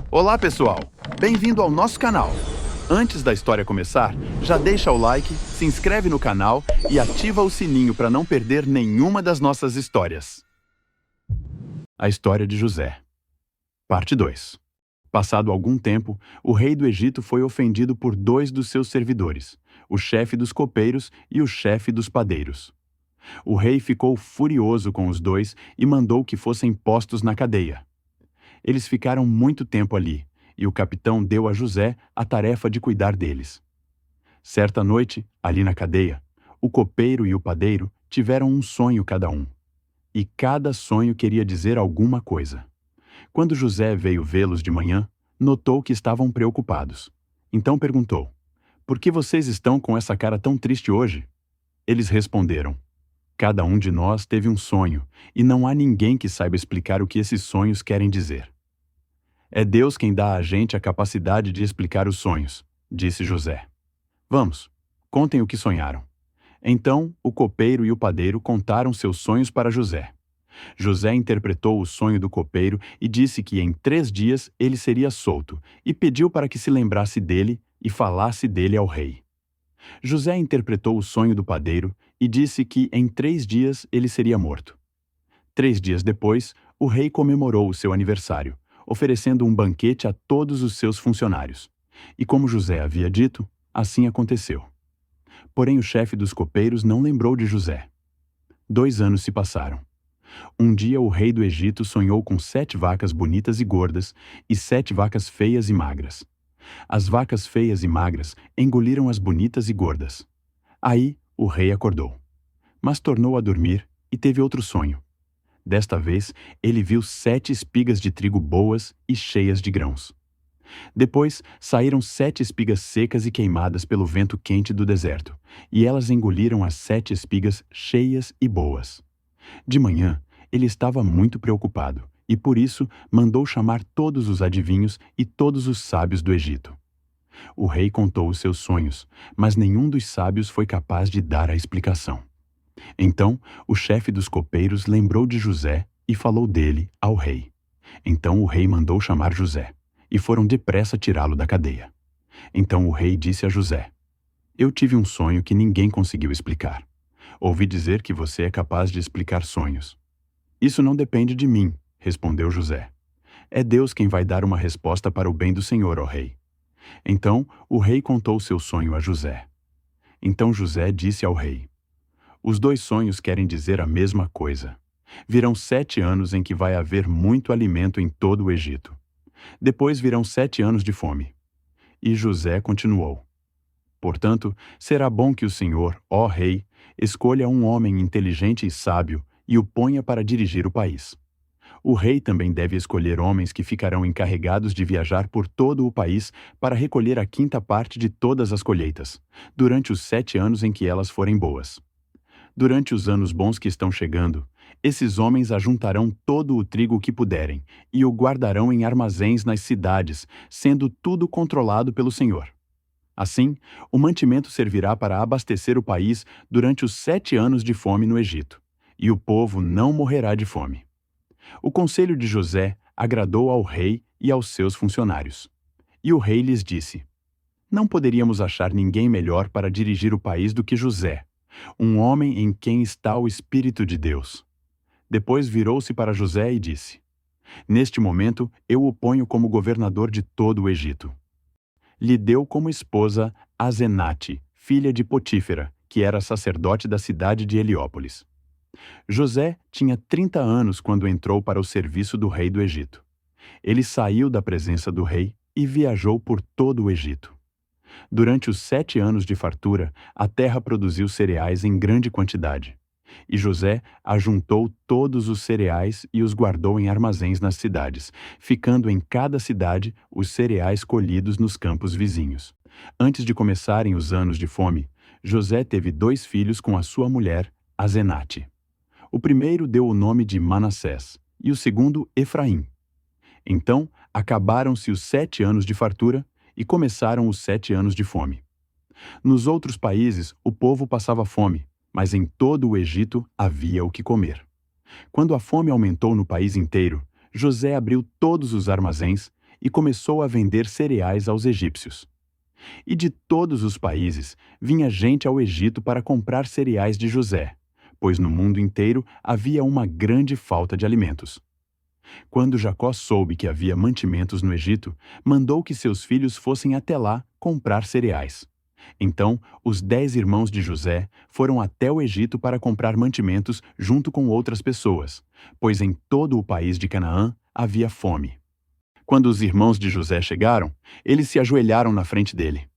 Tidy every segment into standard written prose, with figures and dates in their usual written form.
Olá, pessoal! Bem-vindo ao nosso canal. Antes da história começar, já deixa o like, se inscreve no canal e ativa o sininho para não perder nenhuma das nossas histórias. A história de José. Parte 2. Passado algum tempo, o rei do Egito foi ofendido por dois dos seus servidores, o chefe dos copeiros e o chefe dos padeiros. O rei ficou furioso com os dois e mandou que fossem postos na cadeia. Eles ficaram muito tempo ali, e o capitão deu a José a tarefa de cuidar deles. Certa noite, ali na cadeia, o copeiro e o padeiro tiveram um sonho cada um. E cada sonho queria dizer alguma coisa. Quando José veio vê-los de manhã, notou que estavam preocupados. Então perguntou: "Por que vocês estão com essa cara tão triste hoje?" Eles responderam: "Cada um de nós teve um sonho, e não há ninguém que saiba explicar o que esses sonhos querem dizer." "É Deus quem dá a gente a capacidade de explicar os sonhos", disse José. "Vamos, contem o que sonharam." Então, o copeiro e o padeiro contaram seus sonhos para José. José interpretou o sonho do copeiro e disse que em 3 dias ele seria solto, e pediu para que se lembrasse dele e falasse dele ao rei. José interpretou o sonho do padeiro e disse que em 3 dias ele seria morto. 3 dias depois, o rei comemorou o seu aniversário, oferecendo um banquete a todos os seus funcionários. E como José havia dito, assim aconteceu. Porém, o chefe dos copeiros não lembrou de José. 2 anos se passaram. Um dia o rei do Egito sonhou com 7 vacas bonitas e gordas e 7 vacas feias e magras. As vacas feias e magras engoliram as bonitas e gordas. Aí o rei acordou. Mas tornou a dormir e teve outro sonho. Desta vez, ele viu 7 espigas de trigo boas e cheias de grãos. Depois, saíram 7 espigas secas e queimadas pelo vento quente do deserto, e elas engoliram as 7 espigas cheias e boas. De manhã, ele estava muito preocupado, e por isso mandou chamar todos os adivinhos e todos os sábios do Egito. O rei contou os seus sonhos, mas nenhum dos sábios foi capaz de dar a explicação. Então, o chefe dos copeiros lembrou de José e falou dele ao rei. Então o rei mandou chamar José, e foram depressa tirá-lo da cadeia. Então o rei disse a José: "Eu tive um sonho que ninguém conseguiu explicar. Ouvi dizer que você é capaz de explicar sonhos." "Isso não depende de mim", respondeu José. "É Deus quem vai dar uma resposta para o bem do Senhor, ó rei." Então o rei contou seu sonho a José. Então José disse ao rei: "Os 2 sonhos querem dizer a mesma coisa. Virão 7 anos em que vai haver muito alimento em todo o Egito. Depois virão 7 anos de fome." E José continuou: "Portanto, será bom que o Senhor, ó rei, escolha um homem inteligente e sábio e o ponha para dirigir o país. O rei também deve escolher homens que ficarão encarregados de viajar por todo o país para recolher a 5ª parte de todas as colheitas, durante os 7 anos em que elas forem boas. Durante os anos bons que estão chegando, esses homens ajuntarão todo o trigo que puderem e o guardarão em armazéns nas cidades, sendo tudo controlado pelo Senhor. Assim, o mantimento servirá para abastecer o país durante os 7 anos de fome no Egito, e o povo não morrerá de fome." O conselho de José agradou ao rei e aos seus funcionários. E o rei lhes disse: "Não poderíamos achar ninguém melhor para dirigir o país do que José, um homem em quem está o Espírito de Deus." Depois virou-se para José e disse: "Neste momento eu o ponho como governador de todo o Egito." Lhe deu como esposa Azenate, filha de Potífera, que era sacerdote da cidade de Heliópolis. José tinha 30 anos quando entrou para o serviço do rei do Egito. Ele saiu da presença do rei e viajou por todo o Egito. Durante os 7 anos de fartura, a terra produziu cereais em grande quantidade. E José ajuntou todos os cereais e os guardou em armazéns nas cidades, ficando em cada cidade os cereais colhidos nos campos vizinhos. Antes de começarem os anos de fome, José teve 2 filhos com a sua mulher, Azenate. O primeiro deu o nome de Manassés, e o segundo, Efraim. Então, acabaram-se os 7 anos de fartura e começaram os 7 anos de fome. Nos outros países, o povo passava fome, mas em todo o Egito havia o que comer. Quando a fome aumentou no país inteiro, José abriu todos os armazéns e começou a vender cereais aos egípcios. E de todos os países vinha gente ao Egito para comprar cereais de José, pois no mundo inteiro havia uma grande falta de alimentos. Quando Jacó soube que havia mantimentos no Egito, mandou que seus filhos fossem até lá comprar cereais. Então, os 10 irmãos de José foram até o Egito para comprar mantimentos junto com outras pessoas, pois em todo o país de Canaã havia fome. Quando os irmãos de José chegaram, eles se ajoelharam na frente dele.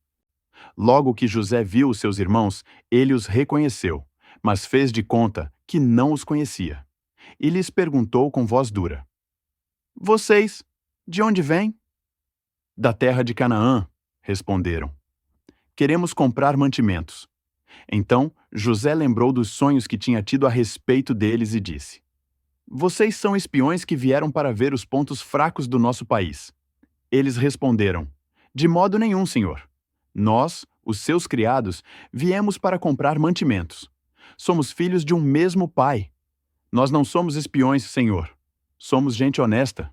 Logo que José viu os seus irmãos, ele os reconheceu, mas fez de conta que não os conhecia. E lhes perguntou com voz dura: Vocês, de onde vêm? Da terra de Canaã, responderam. Queremos comprar mantimentos. Então José lembrou dos sonhos que tinha tido a respeito deles e disse: Vocês são espiões que vieram para ver os pontos fracos do nosso país. Eles responderam: De modo nenhum, senhor. Nós, os seus criados, viemos para comprar mantimentos. Somos filhos de um mesmo pai. Nós não somos espiões, senhor. Somos gente honesta.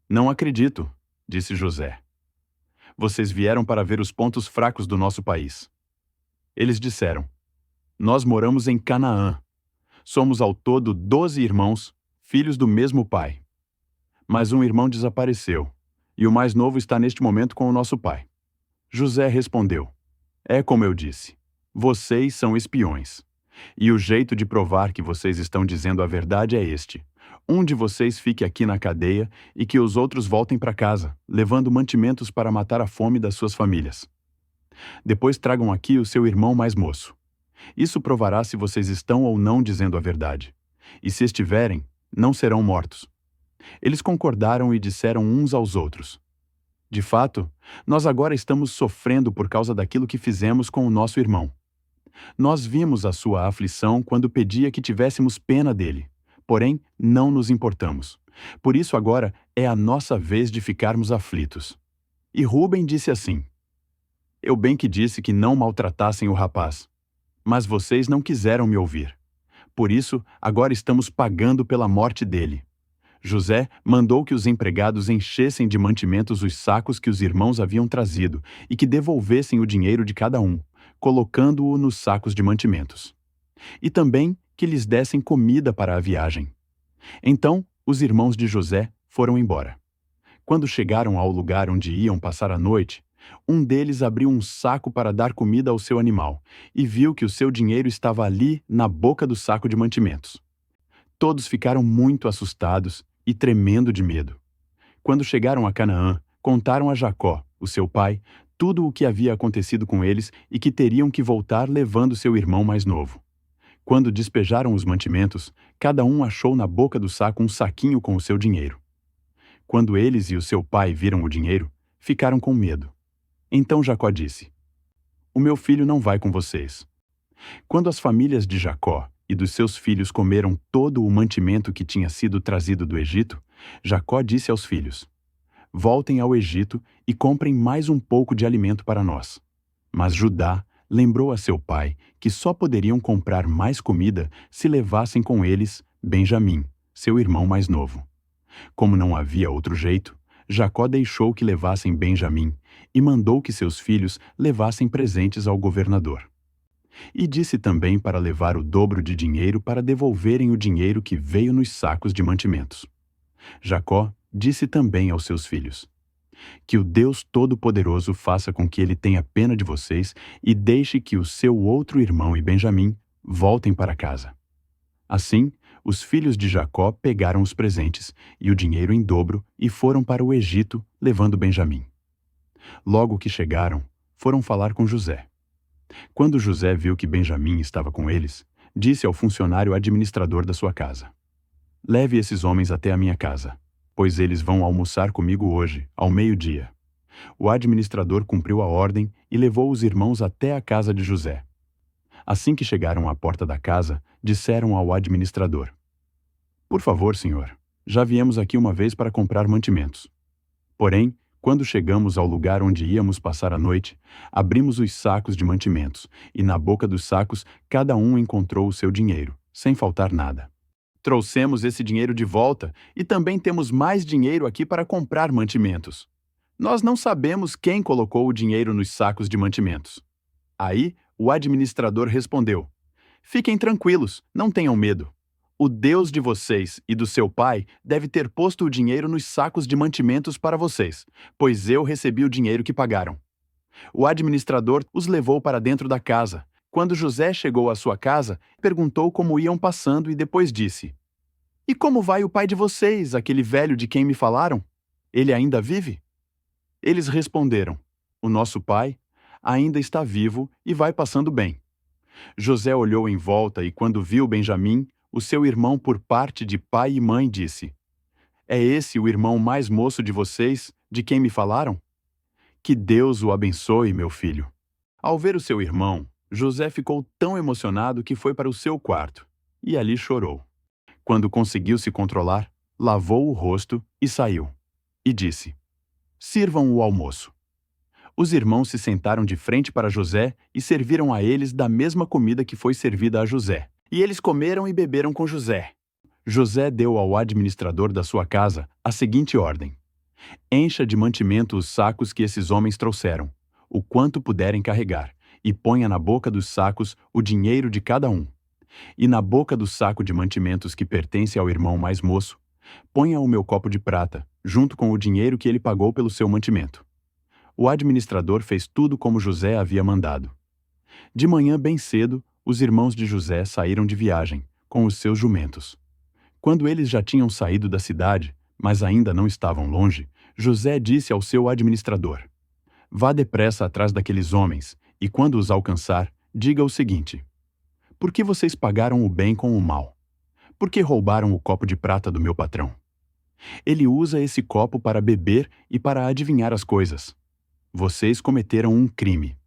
Não acredito, disse José. Vocês vieram para ver os pontos fracos do nosso país. Eles disseram: Nós moramos em Canaã. Somos ao todo 12 irmãos, filhos do mesmo pai. Mas um irmão desapareceu, e o mais novo está neste momento com o nosso pai. José respondeu: É como eu disse, vocês são espiões. E o jeito de provar que vocês estão dizendo a verdade é este: um de vocês fique aqui na cadeia e que os outros voltem para casa, levando mantimentos para matar a fome das suas famílias. Depois tragam aqui o seu irmão mais moço. Isso provará se vocês estão ou não dizendo a verdade. E se estiverem, não serão mortos. Eles concordaram e disseram uns aos outros: De fato, nós agora estamos sofrendo por causa daquilo que fizemos com o nosso irmão. Nós vimos a sua aflição quando pedia que tivéssemos pena dele, porém não nos importamos. Por isso agora é a nossa vez de ficarmos aflitos. E Rúben disse assim: Eu bem que disse que não maltratassem o rapaz, mas vocês não quiseram me ouvir. Por isso, agora estamos pagando pela morte dele. José mandou que os empregados enchessem de mantimentos os sacos que os irmãos haviam trazido e que devolvessem o dinheiro de cada um, colocando-o nos sacos de mantimentos. E também que lhes dessem comida para a viagem. Então, os irmãos de José foram embora. Quando chegaram ao lugar onde iam passar a noite, um deles abriu um saco para dar comida ao seu animal e viu que o seu dinheiro estava ali na boca do saco de mantimentos. Todos ficaram muito assustados e tremendo de medo. Quando chegaram a Canaã, contaram a Jacó, o seu pai, tudo o que havia acontecido com eles e que teriam que voltar levando seu irmão mais novo. Quando despejaram os mantimentos, cada um achou na boca do saco um saquinho com o seu dinheiro. Quando eles e o seu pai viram o dinheiro, ficaram com medo. Então Jacó disse: O meu filho não vai com vocês. Quando as famílias de Jacó e dos seus filhos comeram todo o mantimento que tinha sido trazido do Egito, Jacó disse aos filhos: Voltem ao Egito e comprem mais um pouco de alimento para nós. Mas Judá lembrou a seu pai que só poderiam comprar mais comida se levassem com eles Benjamim, seu irmão mais novo. Como não havia outro jeito, Jacó deixou que levassem Benjamim e mandou que seus filhos levassem presentes ao governador. E disse também para levar o dobro de dinheiro para devolverem o dinheiro que veio nos sacos de mantimentos. Jacó disse também aos seus filhos: Que o Deus Todo-Poderoso faça com que ele tenha pena de vocês e deixe que o seu outro irmão e Benjamim voltem para casa. Assim, os filhos de Jacó pegaram os presentes e o dinheiro em dobro e foram para o Egito, levando Benjamim. Logo que chegaram, foram falar com José. Quando José viu que Benjamim estava com eles, disse ao funcionário administrador da sua casa: Leve esses homens até a minha casa, pois eles vão almoçar comigo hoje, ao meio-dia. O administrador cumpriu a ordem e levou os irmãos até a casa de José. Assim que chegaram à porta da casa, disseram ao administrador: Por favor, senhor, já viemos aqui uma vez para comprar mantimentos. Porém, quando chegamos ao lugar onde íamos passar a noite, abrimos os sacos de mantimentos, e na boca dos sacos cada um encontrou o seu dinheiro, sem faltar nada. Trouxemos esse dinheiro de volta e também temos mais dinheiro aqui para comprar mantimentos. Nós não sabemos quem colocou o dinheiro nos sacos de mantimentos. Aí, o administrador respondeu: Fiquem tranquilos, não tenham medo. O Deus de vocês e do seu pai deve ter posto o dinheiro nos sacos de mantimentos para vocês, pois eu recebi o dinheiro que pagaram. O administrador os levou para dentro da casa. Quando José chegou à sua casa, perguntou como iam passando e depois disse: E como vai o pai de vocês, aquele velho de quem me falaram? Ele ainda vive? Eles responderam: O nosso pai ainda está vivo e vai passando bem. José olhou em volta e, quando viu Benjamim, o seu irmão por parte de pai e mãe, disse: É esse o irmão mais moço de vocês, de quem me falaram? Que Deus o abençoe, meu filho. Ao ver o seu irmão, José ficou tão emocionado que foi para o seu quarto e ali chorou. Quando conseguiu se controlar, lavou o rosto e saiu. E disse: Sirvam o almoço. Os irmãos se sentaram de frente para José e serviram a eles da mesma comida que foi servida a José. E eles comeram e beberam com José. José deu ao administrador da sua casa a seguinte ordem: Encha de mantimento os sacos que esses homens trouxeram, o quanto puderem carregar, e ponha na boca dos sacos o dinheiro de cada um. E na boca do saco de mantimentos que pertence ao irmão mais moço, ponha o meu copo de prata, junto com o dinheiro que ele pagou pelo seu mantimento. O administrador fez tudo como José havia mandado. De manhã bem cedo, os irmãos de José saíram de viagem, com os seus jumentos. Quando eles já tinham saído da cidade, mas ainda não estavam longe, José disse ao seu administrador: Vá depressa atrás daqueles homens, e quando os alcançar, diga o seguinte: Por que vocês pagaram o bem com o mal? Por que roubaram o copo de prata do meu patrão? Ele usa esse copo para beber e para adivinhar as coisas. Vocês cometeram um crime.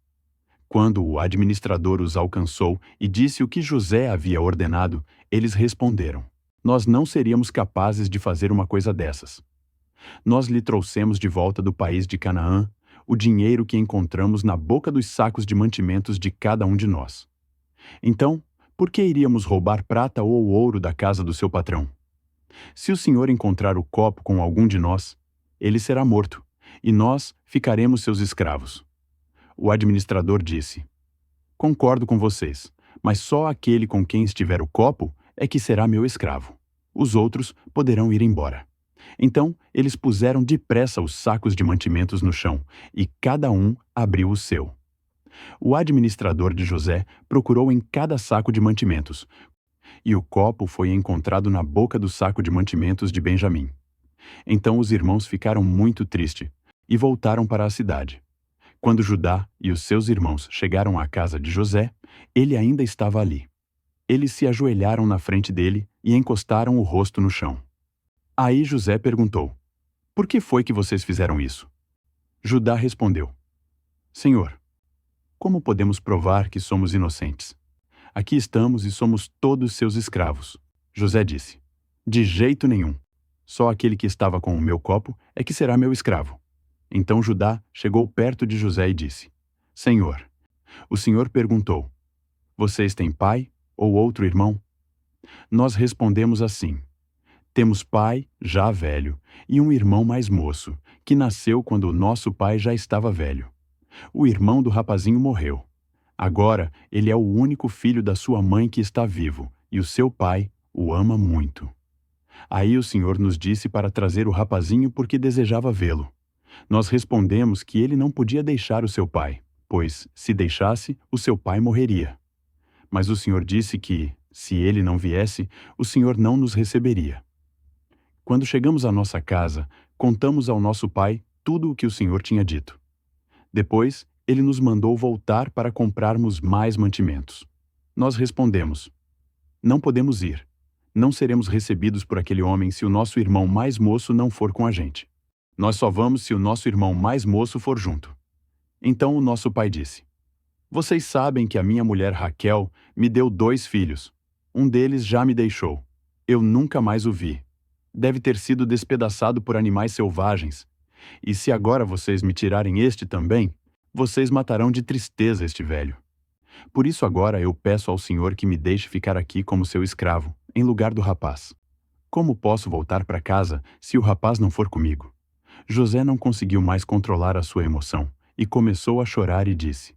Quando o administrador os alcançou e disse o que José havia ordenado, eles responderam: Nós não seríamos capazes de fazer uma coisa dessas. Nós lhe trouxemos de volta do país de Canaã o dinheiro que encontramos na boca dos sacos de mantimentos de cada um de nós. Então, por que iríamos roubar prata ou ouro da casa do seu patrão? Se o senhor encontrar o copo com algum de nós, ele será morto, e nós ficaremos seus escravos. O administrador disse: Concordo com vocês, mas só aquele com quem estiver o copo é que será meu escravo. Os outros poderão ir embora. Então, eles puseram depressa os sacos de mantimentos no chão, e cada um abriu o seu. O administrador de José procurou em cada saco de mantimentos, e o copo foi encontrado na boca do saco de mantimentos de Benjamim. Então os irmãos ficaram muito tristes e voltaram para a cidade. Quando Judá e os seus irmãos chegaram à casa de José, ele ainda estava ali. Eles se ajoelharam na frente dele e encostaram o rosto no chão. Aí José perguntou: Por que foi que vocês fizeram isso? Judá respondeu: Senhor, como podemos provar que somos inocentes? Aqui estamos e somos todos seus escravos. José disse: De jeito nenhum. Só aquele que estava com o meu copo é que será meu escravo. Então Judá chegou perto de José e disse: Senhor, o senhor perguntou: Vocês têm pai ou outro irmão? Nós respondemos assim: Temos pai, já velho, e um irmão mais moço, que nasceu quando o nosso pai já estava velho. O irmão do rapazinho morreu. Agora ele é o único filho da sua mãe que está vivo, e o seu pai o ama muito. Aí o senhor nos disse para trazer o rapazinho porque desejava vê-lo. Nós respondemos que ele não podia deixar o seu pai, pois, se deixasse, o seu pai morreria. Mas o senhor disse que, se ele não viesse, o senhor não nos receberia. Quando chegamos à nossa casa, contamos ao nosso pai tudo o que o senhor tinha dito. Depois, ele nos mandou voltar para comprarmos mais mantimentos. Nós respondemos: Não podemos ir. Não seremos recebidos por aquele homem se o nosso irmão mais moço não for com a gente. Nós só vamos se o nosso irmão mais moço for junto. Então o nosso pai disse: Vocês sabem que a minha mulher Raquel me deu 2 filhos. Um deles já me deixou. Eu nunca mais o vi. Deve ter sido despedaçado por animais selvagens. E se agora vocês me tirarem este também, vocês matarão de tristeza este velho. Por isso agora eu peço ao Senhor que me deixe ficar aqui como seu escravo, em lugar do rapaz. Como posso voltar para casa se o rapaz não for comigo? José não conseguiu mais controlar a sua emoção e começou a chorar e disse: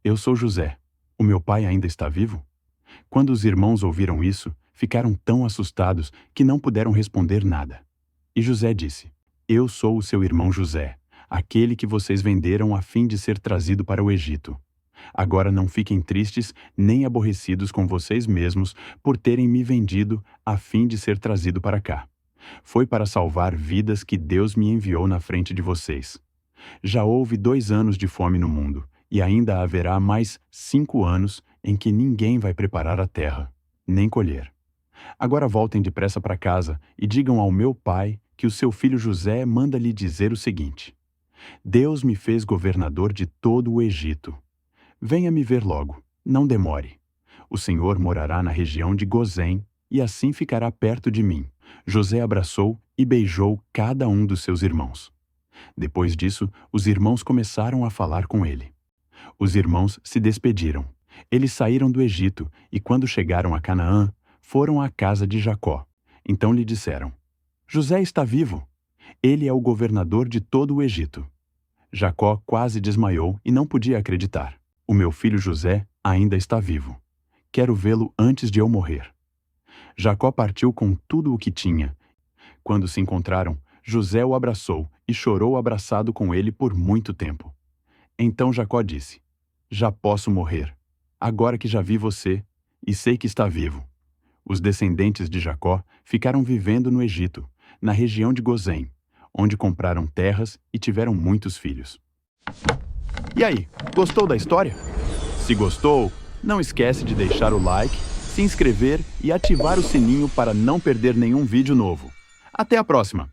Eu sou José. O meu pai ainda está vivo? Quando os irmãos ouviram isso, ficaram tão assustados que não puderam responder nada. E José disse: Eu sou o seu irmão José, aquele que vocês venderam a fim de ser trazido para o Egito. Agora não fiquem tristes nem aborrecidos com vocês mesmos por terem me vendido a fim de ser trazido para cá. Foi para salvar vidas que Deus me enviou na frente de vocês. Já houve 2 anos de fome no mundo, e ainda haverá mais 5 anos em que ninguém vai preparar a terra, nem colher. Agora voltem depressa para casa e digam ao meu pai que o seu filho José manda lhe dizer o seguinte: Deus me fez governador de todo o Egito. Venha me ver logo, não demore. O Senhor morará na região de Gozém e assim ficará perto de mim. José abraçou e beijou cada um dos seus irmãos. Depois disso, os irmãos começaram a falar com ele. Os irmãos se despediram. Eles saíram do Egito e, quando chegaram a Canaã, foram à casa de Jacó. Então lhe disseram: José está vivo. Ele é o governador de todo o Egito. Jacó quase desmaiou e não podia acreditar. O meu filho José ainda está vivo. Quero vê-lo antes de eu morrer. Jacó partiu com tudo o que tinha. Quando se encontraram, José o abraçou e chorou abraçado com ele por muito tempo. Então Jacó disse: Já posso morrer, agora que já vi você e sei que está vivo. Os descendentes de Jacó ficaram vivendo no Egito, na região de Gozém, onde compraram terras e tiveram muitos filhos. E aí, gostou da história? Se gostou, não esquece de deixar o like, se inscrever e ativar o sininho para não perder nenhum vídeo novo. Até a próxima!